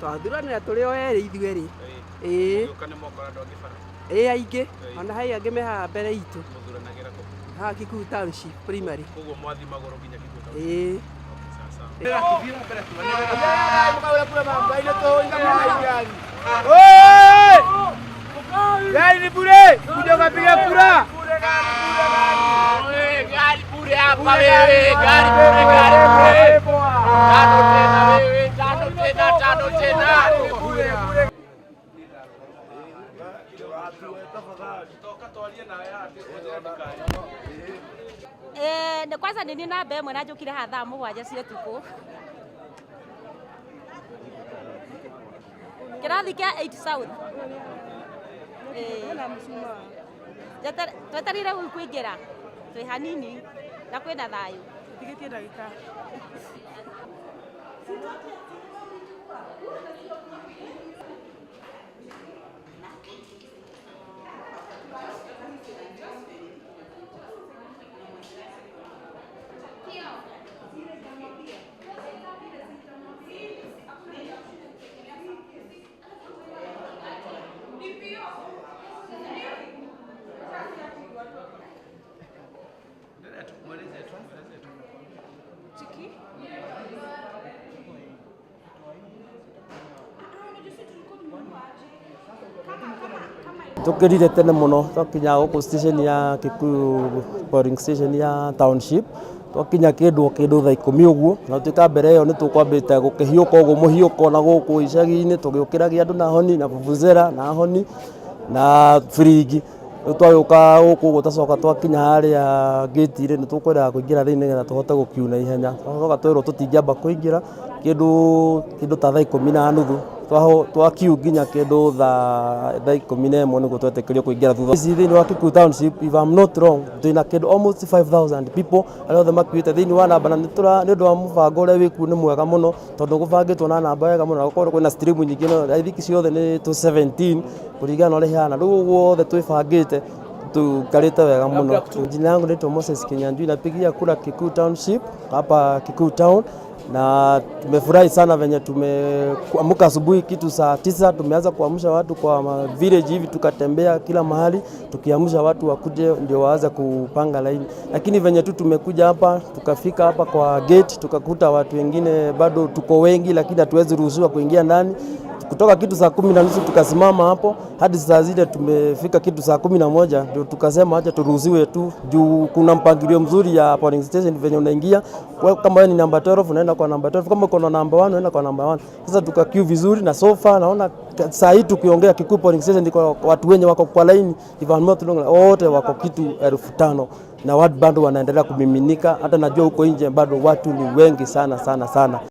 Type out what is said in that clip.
twathuranira turi o eri ithueri aingĩ ona hai angĩ me haha mbere itũ haha Kikuyu Township Primary. Koguo mwathi magoro nginya Kikuyu Gari ni bure, kuja ukapiga kura. Gari bure hapa wewe, gari bure, gari bure. Tano tena wewe, tano tena. Kwanza nini na mbe mwana njukire ha thaa 7 cia tuku kirathi kia 8 South twetarire kuingira twi hanini na kwina thayu tigitie ndagika tukirire tene muno twakinya guku station ya Kikuyu polling station ya township twakinya kindu thaa 10 uguo na tuka mbere yo ni tukwambite gukihiuka uguo muhiuko na guku icagi-ini tugiukiragia andu na honi na vuvuzela na honi na frigi twayuka guku gutacoka twakinya haria gate-ire ni tukwenda kuingira thiini nigetha tuhote gukiuna ihenya twacoka twirwo tutingiamba kuingira kindu ta thaa 10:30 twakiu nginya kindu thaa 11 niguo twetikirio kuingira thutha ici thiini wa Kikuyu Township. If I'm not wrong twina kindu almost 5,000 people aria othe makuite thiini wa namba na ni undu wa mubango uria wiku ni mwega muno tondu gubangitwo na namba wega muno na gukorwo kwina stream nyingi no I think ciothe ni 17 kuringana na uria hana riu guothe twibangite tukarite wega muno. Jina yangu naitwa Moses Kinyanjui, napigia kura Kikuyu Township hapa Kikuyu Town na tumefurahi sana venye tumeamka asubuhi kitu saa 9 tumeanza kuamsha watu kwa village hivi tukatembea kila mahali tukiamsha watu wakuje ndio waanze kupanga laini, lakini venye tu tumekuja hapa tukafika hapa kwa gate tukakuta watu wengine bado tuko wengi, lakini hatuwezi ruhusiwa kuingia ndani. Kutoka kitu saa 10:30 tukasimama hapo hadi saa zile tumefika kitu saa 11 ndio tukasema acha turuhusiwe tu juu kuna mpangilio mzuri ya polling station venye unaingia. Kama wewe ni number 12 unaenda kwa number 12, kama uko na number 1 unaenda kwa number 1. Sasa tukaqueue vizuri na sofa naona saa hii tukiongea Kikuyu polling station ndiko watu wenye wako kwa line wote wako kitu 5,000 na watu bado wanaendelea kumiminika, hata najua huko nje bado watu ni wengi sana.